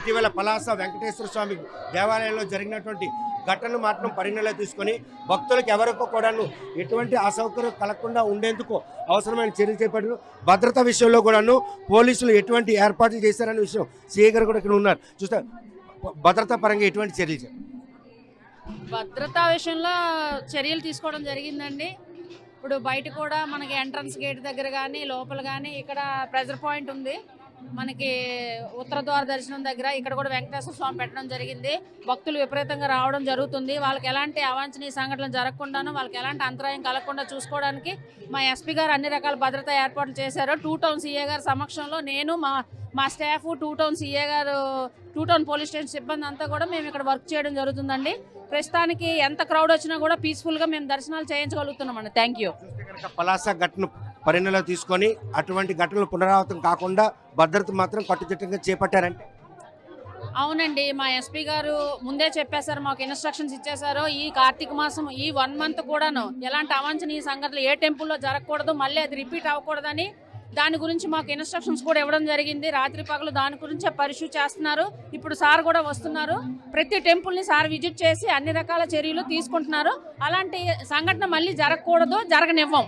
ఇటీవల పలాస వెంకటేశ్వర స్వామి దేవాలయంలో జరిగినటువంటి ఘటనను మాత్రం పరిగణలో తీసుకొని భక్తులకు ఎవరికో కూడాను ఎటువంటి అసౌకర్యం కలగకుండా ఉండేందుకు అవసరమైన చర్యలు చేపట్టారు. భద్రత విషయంలో కూడాను పోలీసులు ఎటువంటి ఏర్పాట్లు చేశారనే విషయం సిఐ గారు కూడా ఇక్కడ ఉన్నారు. చూస్తే భద్రతా పరంగా ఎటువంటి చర్యలు చేశారు? భద్రతా విషయంలో చర్యలు తీసుకోవడం జరిగిందండి. ఇప్పుడు బయట కూడా మనకి ఎంట్రన్స్ గేట్ దగ్గర కానీ లోపల కానీ ఇక్కడ ప్రెజర్ పాయింట్ ఉంది. మనకి ఉత్తర ద్వార దర్శనం దగ్గర ఇక్కడ కూడా వెంకటేశ్వర స్వామి పెట్టడం జరిగింది. భక్తులు విపరీతంగా రావడం జరుగుతుంది. వాళ్ళకి ఎలాంటి అవాంఛనీయ సంఘటనలు జరగకుండాను వాళ్ళకి ఎలాంటి అంతరాయం కలగకుండా చూసుకోవడానికి మా ఎస్పీ గారు అన్ని రకాల భద్రతా ఏర్పాట్లు చేశారు. 2 టౌన్ సిఏ గారి సమక్షంలో నేను మా స్టాఫ్ 2 టౌన్ సిఏ గారు 2 టౌన్ పోలీస్ స్టేషన్ సిబ్బంది అంతా కూడా మేము ఇక్కడ వర్క్ చేయడం జరుగుతుందండి. ప్రస్తుతానికి ఎంత క్రౌడ్ వచ్చినా కూడా పీస్ఫుల్గా మేము దర్శనాలు చేయించగలుగుతున్నామండి. Thank you. పలాస ఘటన పరిణలో తీసుకొని అటువంటి ఘటనలు పునరావృతం కాకుండా భద్రత మాత్రం కట్టుదిట్టంగా చేపట్టారంటే? అవునండి, మా ఎస్పీ గారు ముందే చెప్పేశారు, మాకు ఇన్స్ట్రక్షన్స్ ఇచ్చేశారు. ఈ కార్తీక మాసం ఈ 1 మంత్ కూడాను ఎలాంటి అవాంఛనీయ సంఘటనలు ఏ టెంపుల్లో జరగకూడదు, మళ్ళీ అది రిపీట్ అవ్వకూడదని దాని గురించి మాకు ఇన్స్ట్రక్షన్స్ కూడా ఇవ్వడం జరిగింది. రాత్రి పగలు దాని గురించే పరిశు చేస్తున్నారు. ఇప్పుడు సార్ కూడా వస్తున్నారు. ప్రతి టెంపుల్ని సార్ విజిట్ చేసి అన్ని రకాల చర్యలు తీసుకుంటున్నారు. అలాంటి సంఘటన మళ్ళీ జరగకూడదు, జరగనివ్వం.